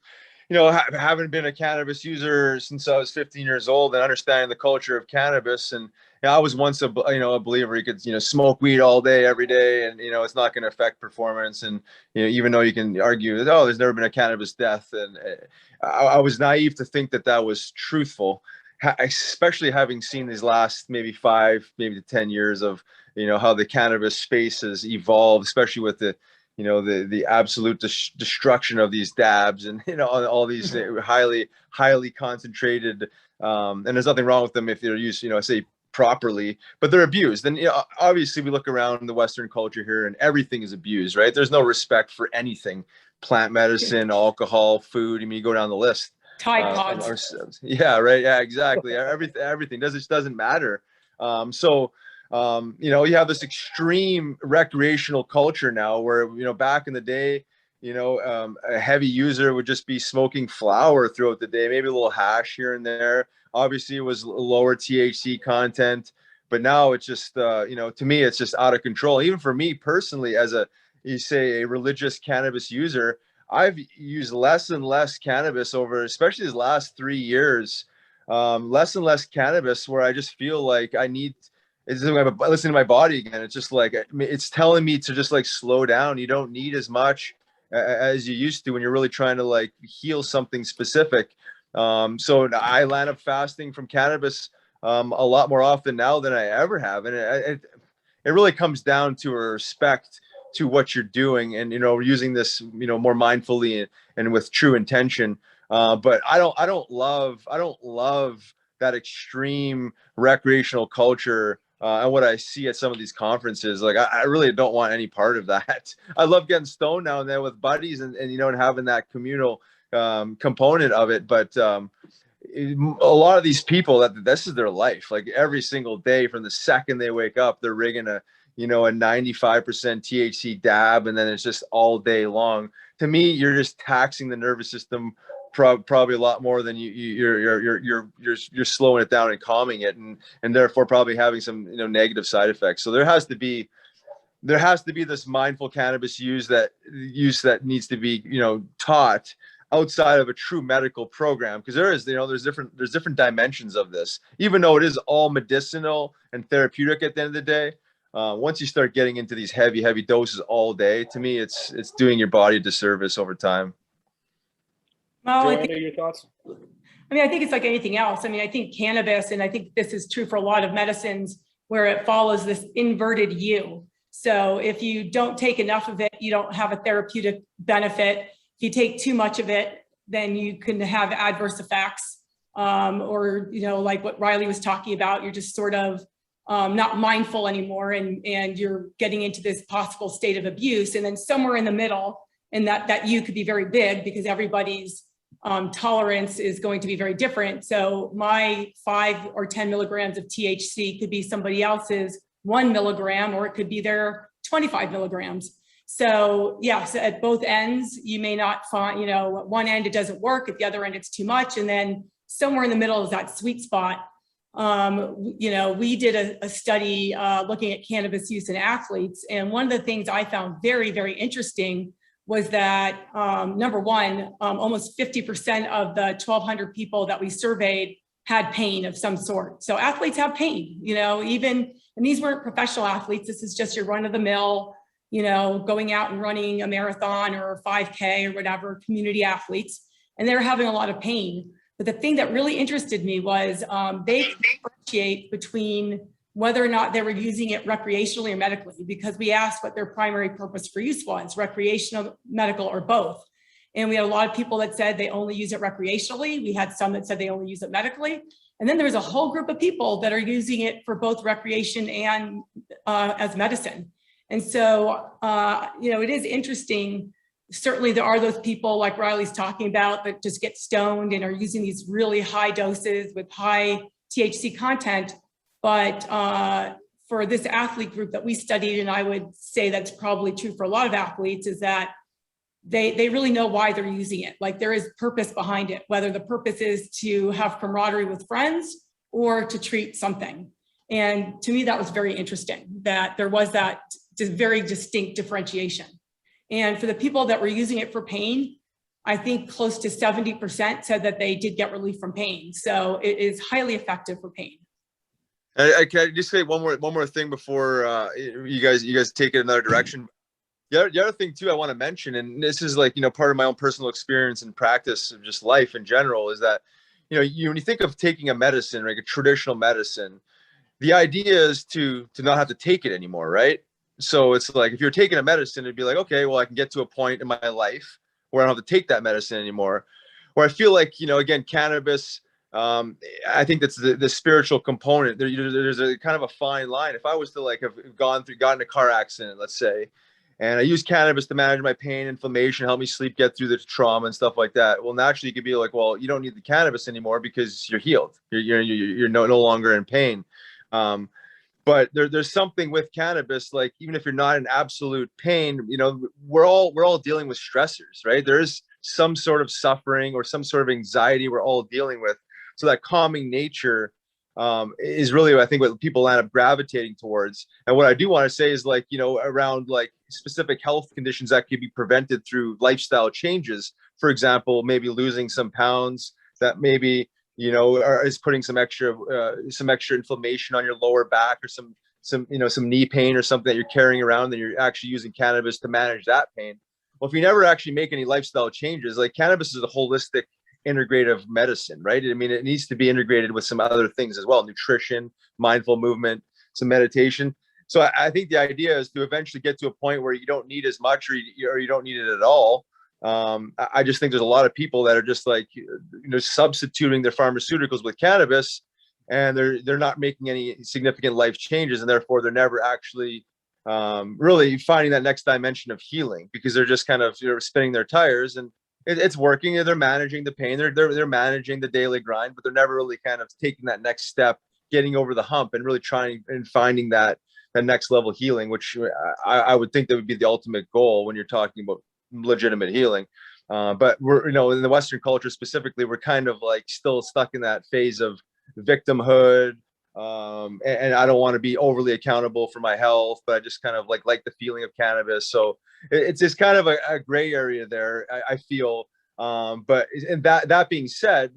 you know, having been a cannabis user since I was 15 years old and understanding the culture of cannabis, and you know, I was once a believer you could, you know, smoke weed all day, every day, and, you know, it's not going to affect performance. And, you know, even though you can argue that, oh, there's never been a cannabis death. And I was naive to think that that was truthful, especially having seen these last maybe 5, maybe 10 years of, you know, how the cannabis space has evolved, especially with the, you know, the absolute destruction of these dabs and, you know, all these highly concentrated, and there's nothing wrong with them if they're used, you know, say properly, but they're abused. And, you know, obviously we look around the Western culture here and everything is abused, right? There's no respect for anything, plant medicine, alcohol, food. I mean, you go down the list. Tide Pods. Yeah, right. Yeah, exactly. Everything doesn't matter. You know, you have this extreme recreational culture now where, you know, back in the day, you know, a heavy user would just be smoking flower throughout the day, maybe a little hash here and there. Obviously, it was lower THC content, but now it's just, you know, to me, it's just out of control. Even for me personally, as a religious cannabis user, I've used less and less cannabis over, especially these last 3 years, less and less cannabis, where I just feel like I need. Listening to my body again. It's just like, it's telling me to just like slow down. You don't need as much as you used to when you're really trying to like heal something specific. So I land up fasting from cannabis a lot more often now than I ever have. And it really comes down to a respect to what you're doing and, you know, using this, you know, more mindfully and with true intention. But I don't love that extreme recreational culture and what I see at some of these conferences, like I really don't want any part of that. I love getting stoned now and then with buddies and you know, and having that communal component of it. But a lot of these people, this is their life. Like every single day from the second they wake up, they're rigging a 95% THC dab, and then it's just all day long. To me, you're just taxing the nervous system probably a lot more than you're slowing it down and calming it, and therefore probably having some negative side effects. So there has to be this mindful cannabis use that needs to be taught outside of a true medical program, because there's different dimensions of this, even though it is all medicinal and therapeutic at the end of the day. Once you start getting into these heavy doses all day, to me it's doing your body a disservice over time. Well, Joanna, your thoughts? I mean, I think it's like anything else. I mean, I think cannabis, and I think this is true for a lot of medicines, where it follows this inverted U. So if you don't take enough of it, you don't have a therapeutic benefit. If you take too much of it, then you can have adverse effects. Or, like what Riley was talking about, you're just sort of not mindful anymore, and you're getting into this possible state of abuse. And then somewhere in the middle, and that U could be very big, because everybody's tolerance is going to be very different. So my 5 or 10 milligrams of THC could be somebody else's 1 milligram, or it could be their 25 milligrams. So yes, at both ends, you may not find, at one end it doesn't work, at the other end it's too much. And then somewhere in the middle is that sweet spot. We did a study looking at cannabis use in athletes. And one of the things I found very, very interesting was that, number one, almost 50% of the 1,200 people that we surveyed had pain of some sort. So athletes have pain, even, and these weren't professional athletes. This is just your run of the mill, going out and running a marathon or a 5K or whatever, community athletes, and they're having a lot of pain. But the thing that really interested me was they differentiate between whether or not they were using it recreationally or medically, because we asked what their primary purpose for use was, recreational, medical, or both. And we had a lot of people that said they only use it recreationally. We had some that said they only use it medically. And then there was a whole group of people that are using it for both recreation and as medicine. And so, it is interesting. Certainly there are those people like Riley's talking about that just get stoned and are using these really high doses with high THC content. But for this athlete group that we studied, and I would say that's probably true for a lot of athletes, is that they really know why they're using it. Like there is purpose behind it, whether the purpose is to have camaraderie with friends or to treat something. And to me, that was very interesting, that there was that very distinct differentiation. And for the people that were using it for pain, I think close to 70% said that they did get relief from pain. So it is highly effective for pain. I can just say one more thing before you guys take it another direction. The other thing too I want to mention, and this is like part of my own personal experience and practice of just life in general, is that when you think of taking a medicine, like a traditional medicine, the idea is to not have to take it anymore, right? So it's like if you're taking a medicine, it'd be like, okay, well, I can get to a point in my life where I don't have to take that medicine anymore. Where I feel like again, cannabis. I think that's the spiritual component. There's a kind of a fine line. If I was to have gotten in a car accident, let's say, and I use cannabis to manage my pain, inflammation, help me sleep, get through the trauma and stuff like that. Well, naturally you could be like, well, you don't need the cannabis anymore because you're healed. You're no longer in pain. But there's something with cannabis, like even if you're not in absolute pain, we're all dealing with stressors, right? There is some sort of suffering or some sort of anxiety we're all dealing with. So that calming nature is really, I think, what people end up gravitating towards. And what I do want to say is around specific health conditions that could be prevented through lifestyle changes. For example, maybe losing some pounds that maybe, is putting some extra inflammation on your lower back, or some knee pain or something that you're carrying around, that you're actually using cannabis to manage that pain. Well, if you never actually make any lifestyle changes, like cannabis is a holistic integrative medicine, right? I mean, it needs to be integrated with some other things as well: nutrition, mindful movement, some meditation. So I think the idea is to eventually get to a point where you don't need as much, or you don't need it at all. I just think there's a lot of people that are just substituting their pharmaceuticals with cannabis, and they're not making any significant life changes, and therefore they're never actually really finding that next dimension of healing, because they're just kind of, you know, spinning their tires, and it's working, and they're managing the pain, they're managing the daily grind, but they're never really kind of taking that next step, getting over the hump, and really trying and finding that next level healing, which I would think that would be the ultimate goal when you're talking about legitimate healing. But we're, you know, in the Western culture specifically, we're kind of like still stuck in that phase of victimhood. And I don't want to be overly accountable for my health, but I just kind of like the feeling of cannabis. So it's just kind of a gray area there, I feel. But and that being said,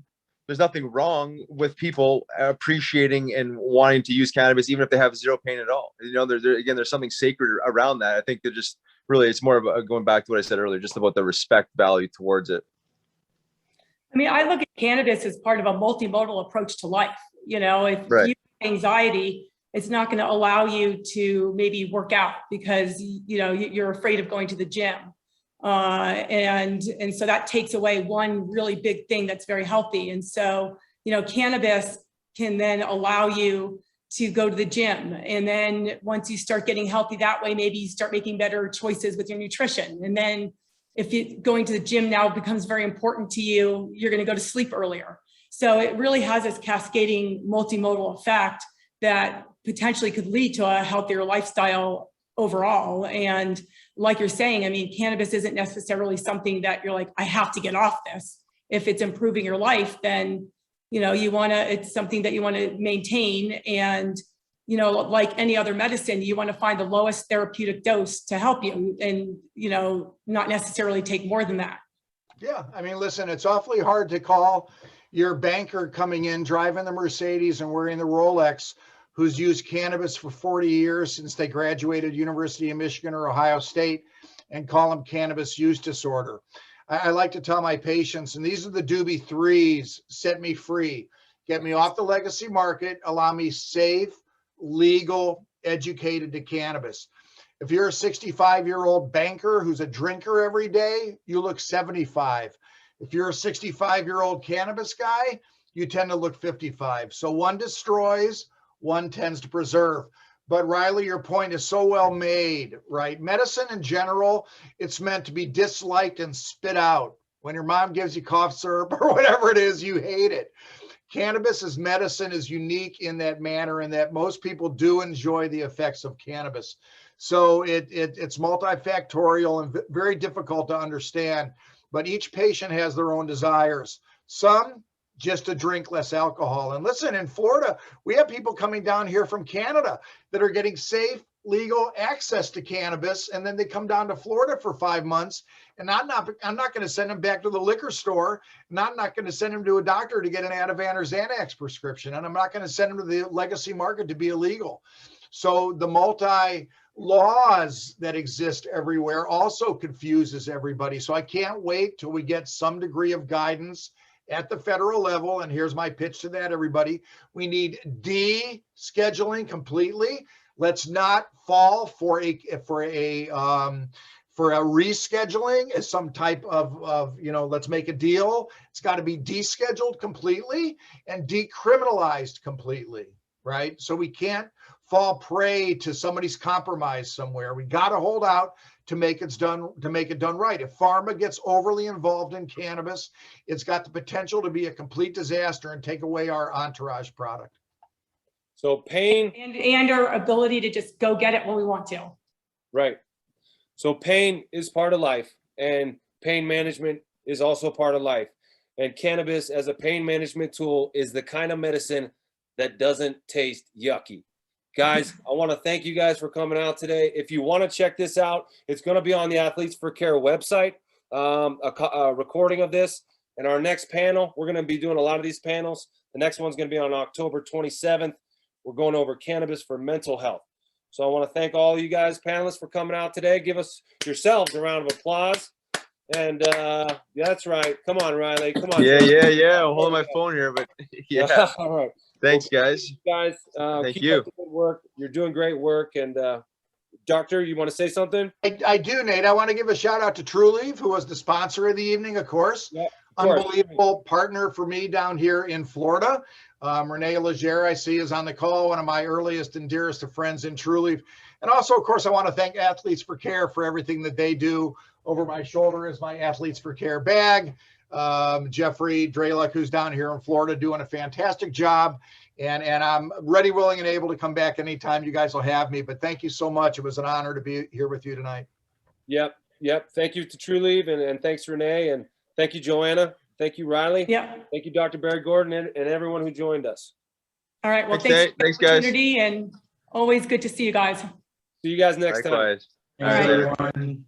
there's nothing wrong with people appreciating and wanting to use cannabis, even if they have zero pain at all. You know, there's something sacred around that. I think they're just really, it's more of going back to what I said earlier, just about the respect value towards it. I mean, I look at cannabis as part of a multimodal approach to life. You know, if Right. you have anxiety, it's not going to allow you to maybe work out because, you know, you're afraid of going to the gym. And so that takes away one really big thing that's very healthy. And so, you know, cannabis can then allow you to go to the gym. And then once you start getting healthy that way, maybe you start making better choices with your nutrition. And then if going to the gym now becomes very important to you, you're going to go to sleep earlier. So it really has this cascading multimodal effect that potentially could lead to a healthier lifestyle overall. And like you're saying, I mean, cannabis isn't necessarily something that you're like, I have to get off this. If it's improving your life, then, you know, it's something that you want to maintain. And, you know, like any other medicine, you want to find the lowest therapeutic dose to help you and, you know, not necessarily take more than that. Yeah. I mean, listen, it's awfully hard to call your banker coming in, driving the Mercedes and wearing the Rolex, who's used cannabis for 40 years since they graduated University of Michigan or Ohio State, and call them cannabis use disorder. I like to tell my patients, and these are the doobie threes: set me free, get me off the legacy market, allow me safe, legal, educated to cannabis. If you're a 65-year-old banker who's a drinker every day, you look 75. If you're a 65-year-old cannabis guy, you tend to look 55. So one destroys, one tends to preserve. But Riley, your point is so well made, right? Medicine in general, it's meant to be disliked and spit out. When your mom gives you cough syrup or whatever it is, you hate it. Cannabis as medicine is unique in that manner, in that most people do enjoy the effects of cannabis. So it's multifactorial and very difficult to understand, but each patient has their own desires. Some just to drink less alcohol. And listen, in Florida, we have people coming down here from Canada that are getting safe, legal access to cannabis, and then they come down to Florida for 5 months, and I'm not going to send them back to the liquor store, and I'm not going to send them to a doctor to get an Ativan or Xanax prescription, and I'm not going to send them to the legacy market to be illegal. So the multi laws that exist everywhere also confuses everybody. So I can't wait till we get some degree of guidance at the federal level. And here's my pitch to that, everybody. We need descheduling completely. Let's not fall for a rescheduling as some type of let's make a deal. It's got to be descheduled completely and decriminalized completely, right? So we can't fall prey to somebody's compromise somewhere. We got to hold out to make it done right. If pharma gets overly involved in cannabis, it's got the potential to be a complete disaster and take away our entourage product. So pain and our ability to just go get it when we want to. Right. So pain is part of life, and pain management is also part of life. And cannabis as a pain management tool is the kind of medicine that doesn't taste yucky. Guys, I want to thank you guys for coming out today. If you want to check this out, it's going to be on the Athletes for Care website, a recording of this. And our next panel, we're going to be doing a lot of these panels. The next one's going to be on October 27th. We're going over cannabis for mental health. So I want to thank all you guys, panelists, for coming out today. Give us yourselves a round of applause. And that's right. Come on, Riley. Come on. Yeah. I'm holding my phone here, but yeah. All right. Thanks, guys. Guys, thank keep you. up the good work. You're doing great work. And Doctor, you want to say something? I do, Nate. I want to give a shout out to Trulieve, who was the sponsor of the evening, of course. Yeah, of course. Unbelievable partner for me down here in Florida. Renee Legere, I see, is on the call, one of my earliest and dearest of friends in Trulieve. And also, of course, I want to thank Athletes for Care for everything that they do. Over my shoulder is my Athletes for Care bag. Jeffrey Dralek, who's down here in Florida, doing a fantastic job. And I'm ready, willing, and able to come back anytime you guys will have me. But thank you so much. It was an honor to be here with you tonight. Yep. Thank you to Trulieve, and thanks, Renee, and thank you, Joanna. Thank you, Riley. Yeah. Thank you, Dr. Barry Gordon, and everyone who joined us. All right. Well, Thanks, thanks for the opportunity, and always good to see you guys. See you guys next time. Likewise. Thanks, All right. everyone.